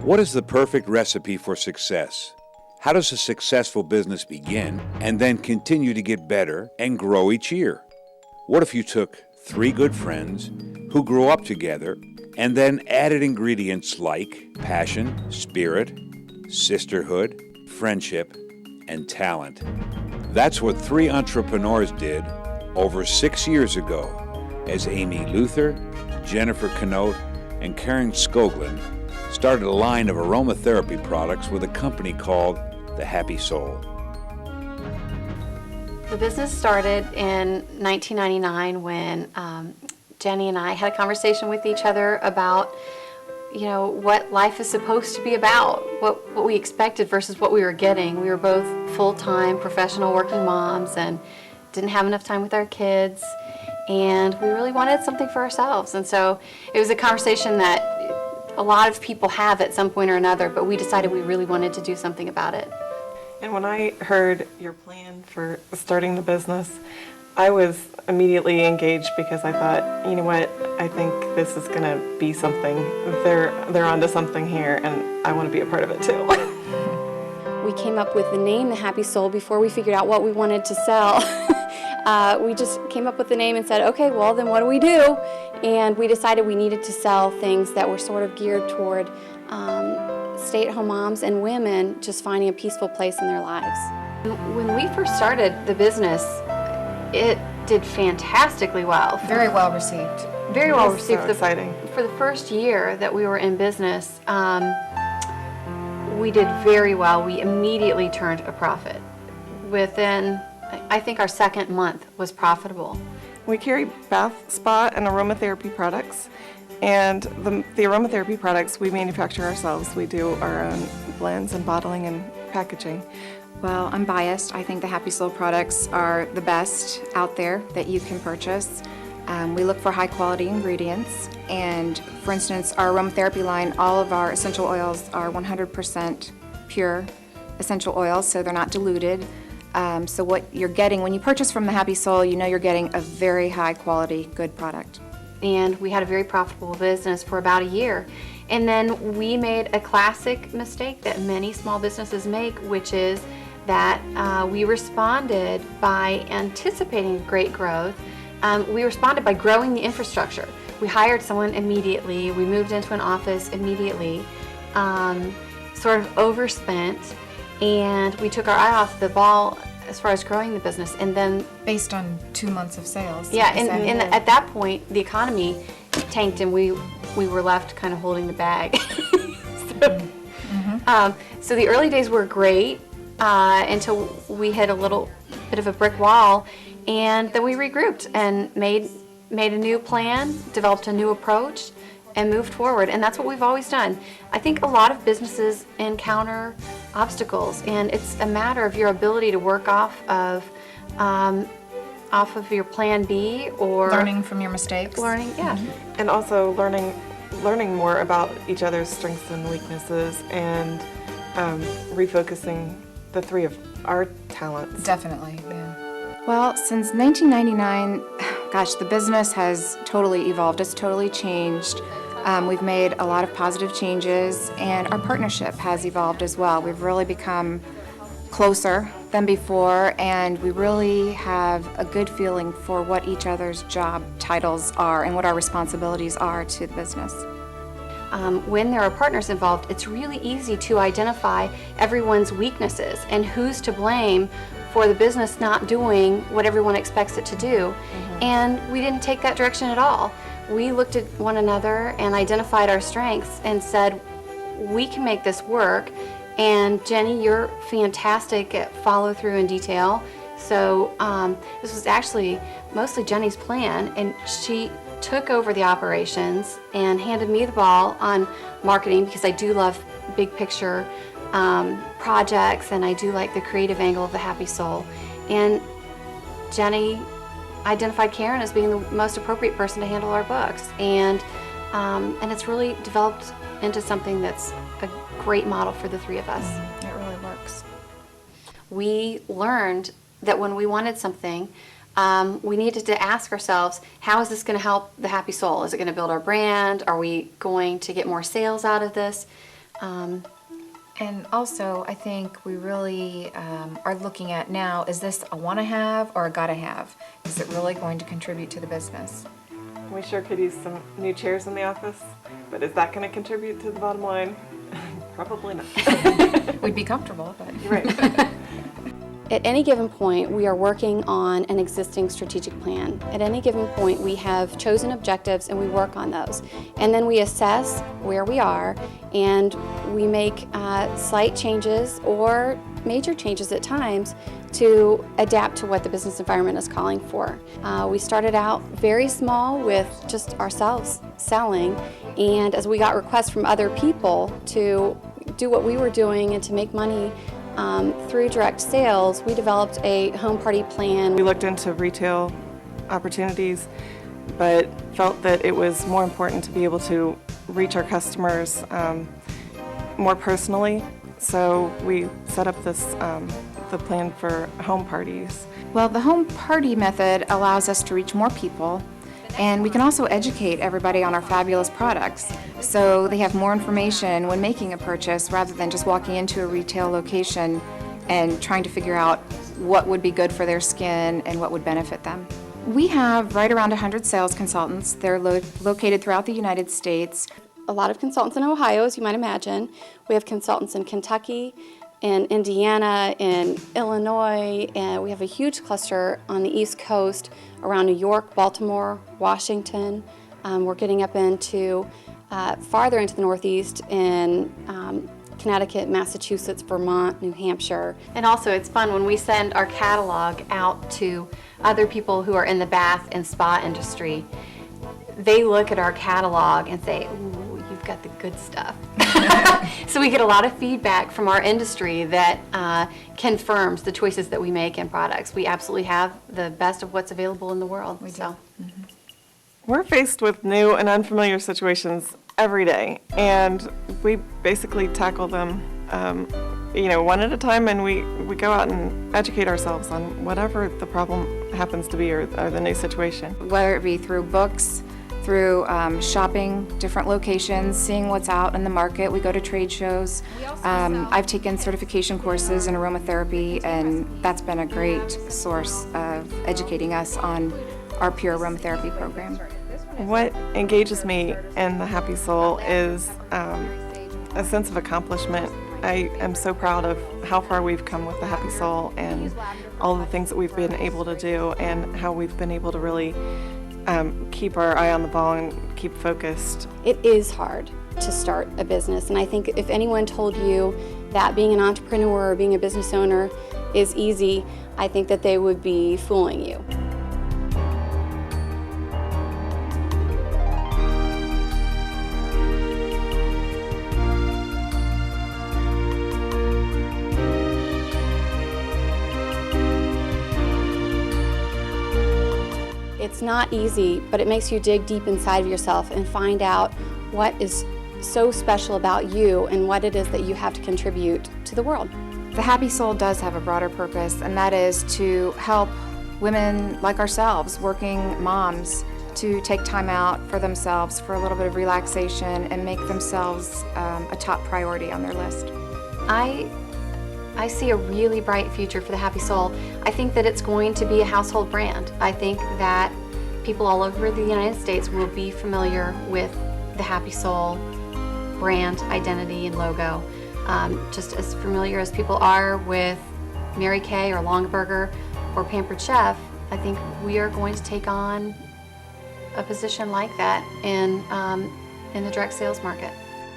What is the perfect recipe for success? How does a successful business begin and then continue to get better and grow each year? What if you took 3 good friends who grew up together and then added ingredients like passion, spirit, sisterhood, friendship, and talent? That's what 3 entrepreneurs did over 6 years ago as Amy Luther, Jennifer Canote, and Karen Skoglund started a line of aromatherapy products with a company called The Happy Soul. The business started in 1999 when Jenny and I had a conversation with each other about, what life is supposed to be about, what we expected versus what we were getting. We were both full-time professional working moms and didn't have enough time with our kids, and we really wanted something for ourselves. And so it was a conversation that a lot of people have at some point or another, but we decided we really wanted to do something about it. And when I heard your plan for starting the business, I was immediately engaged because I thought, you know what, I think this is going to be something. They're onto something here, and I want to be a part of it too. We came up with the name The Happy Soul before we figured out what we wanted to sell. We just came up with the name and said, okay, well then what do we do? And we decided we needed to sell things that were sort of geared toward stay-at-home moms and women just finding a peaceful place in their lives. When we first started the business, it did fantastically well. Very well received. Very well received. So exciting. For the first year that we were in business, we did very well. We immediately turned a profit. Within, I think our second month was profitable. We carry bath, spa, and aromatherapy products. And the aromatherapy products we manufacture ourselves. We do our own blends and bottling and packaging. Well, I'm biased. I think the Happy Soul products are the best out there that you can purchase. We look for high quality ingredients, and for instance, our aromatherapy line, all of our essential oils are 100% pure essential oils, so they're not diluted. So what you're getting when you purchase from the Happy Soul, you know you're getting a very high quality, good product. And we had a very profitable business for about a year. And then we made a classic mistake that many small businesses make, which is that we responded by anticipating great growth. We responded by growing the infrastructure. We hired someone immediately. We moved into an office immediately, sort of overspent, and we took our eye off the ball as far as growing the business. And then Based on 2 months of sales. yeah, and at that point, the economy tanked, and we were left kind of holding the bag. So the early days were great until we hit a little bit of a brick wall, and then we regrouped and made a new plan, developed a new approach, and moved forward. And that's what we've always done. I think a lot of businesses encounter obstacles, and it's a matter of your ability to work off of your plan B, or Learning from your mistakes. And also learning more about each other's strengths and weaknesses, and refocusing the 3 of our talents. Definitely, yeah. Well, since 1999, gosh, the business has totally evolved. It's totally changed. We've made a lot of positive changes, and our partnership has evolved as well. We've really become closer than before, and we really have a good feeling for what each other's job titles are and what our responsibilities are to the business. When there are partners involved, it's really easy to identify everyone's weaknesses and who's to blame for the business not doing what everyone expects it to do. And we didn't take that direction at all. We looked at one another and identified our strengths and said, we can make this work. And Jenny, you're fantastic at follow through and detail. So this was actually mostly Jenny's plan, and she took over the operations and handed me the ball on marketing, because I do love big picture projects, and I do like the creative angle of the Happy Soul. And Jenny identified Karen as being the most appropriate person to handle our books, and it's really developed into something that's a great model for the 3 of us. It really works. We learned that when we wanted something, we needed to ask ourselves, how is this going to help the Happy Soul? Is it going to build our brand? Are we going to get more sales out of this? And also, I think we really are looking at now, is this a want to have or a got to have? Is it really going to contribute to the business? We sure could use some new chairs in the office, but is that going to contribute to the bottom line? Probably not. We'd be comfortable, but... You're right. At any given point, we are working on an existing strategic plan. At any given point, we have chosen objectives and we work on those. And then we assess where we are and we make slight changes or major changes at times to adapt to what the business environment is calling for. We started out very small with just ourselves selling, and as we got requests from other people to do what we were doing and to make money through direct sales, we developed a home party plan. We looked into retail opportunities, but felt that it was more important to be able to reach our customers more personally. So we set up the plan for home parties. Well, the home party method allows us to reach more people, and we can also educate everybody on our fabulous products, so they have more information when making a purchase rather than just walking into a retail location and trying to figure out what would be good for their skin and what would benefit them. We have right around 100 sales consultants. They're located throughout the United States. A lot of consultants in Ohio, as you might imagine. We have consultants in Kentucky, in Indiana, in Illinois, and we have a huge cluster on the East Coast around New York, Baltimore, Washington. We're getting up into farther into the Northeast in Connecticut, Massachusetts, Vermont, New Hampshire. And also it's fun when we send our catalog out to other people who are in the bath and spa industry. They look at our catalog and say, "Ooh, you've got the good stuff." So we get a lot of feedback from our industry that confirms the choices that we make in products. We absolutely have the best of what's available in the world. We do. So. We're faced with new and unfamiliar situations every day, and we basically tackle them one at a time, and we go out and educate ourselves on whatever the problem happens to be or the new situation. Whether it be through books, through shopping different locations, seeing what's out in the market. We go to trade shows. I've taken certification courses in aromatherapy, and that's been a great source of educating us on our pure aromatherapy program. What engages me in the Happy Soul is a sense of accomplishment. I am so proud of how far we've come with the Happy Soul and all the things that we've been able to do and how we've been able to really keep our eye on the ball and keep focused. It is hard to start a business, and I think if anyone told you that being an entrepreneur or being a business owner is easy, I think that they would be fooling you. It's not easy, but it makes you dig deep inside of yourself and find out what is so special about you and what it is that you have to contribute to the world. The Happy Soul does have a broader purpose, and that is to help women like ourselves, working moms, to take time out for themselves for a little bit of relaxation and make themselves a top priority on their list. I see a really bright future for the Happy Soul. I think that it's going to be a household brand. I think that people all over the United States will be familiar with the Happy Soul brand identity and logo, just as familiar as people are with Mary Kay or Longaberger or Pampered Chef. I think we are going to take on a position like that in the direct sales market.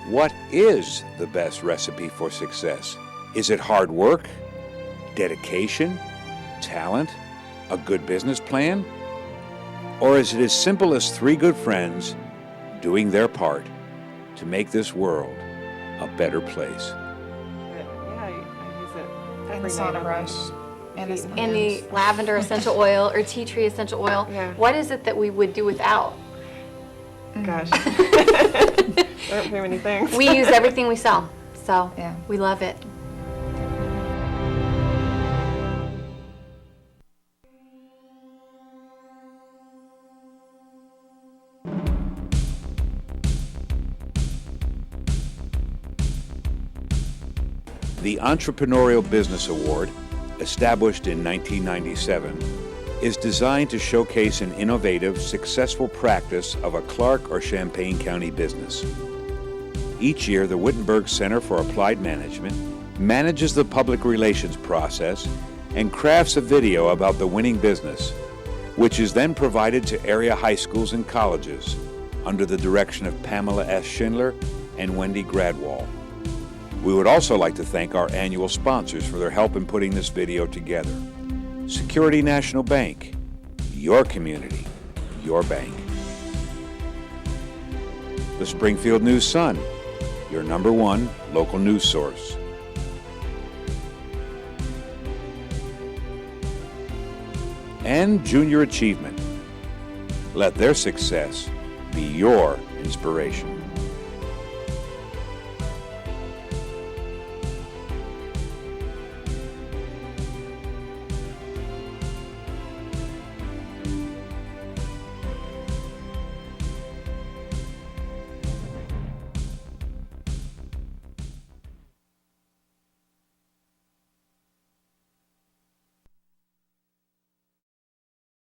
What is the best recipe for success? Is it hard work, dedication, talent, a good business plan? Or is it as simple as three good friends doing their part to make this world a better place? Yeah, I use it And every the night. sauna brush. And the lavender essential oil or tea tree essential oil. Yeah. What is it that we would do without? Gosh. There aren't very many things. We use everything we sell, so Yeah. we love it. The Entrepreneurial Business Award, established in 1997, is designed to showcase an innovative, successful practice of a Clark or Champaign County business. Each year, the Wittenberg Center for Applied Management manages the public relations process and crafts a video about the winning business, which is then provided to area high schools and colleges under the direction of Pamela S. Schindler and Wendy Gradwall. We would also like to thank our annual sponsors for their help in putting this video together. Security National Bank, your community, your bank. The Springfield News-Sun, your #1 local news source. And Junior Achievement. Let their success be your inspiration.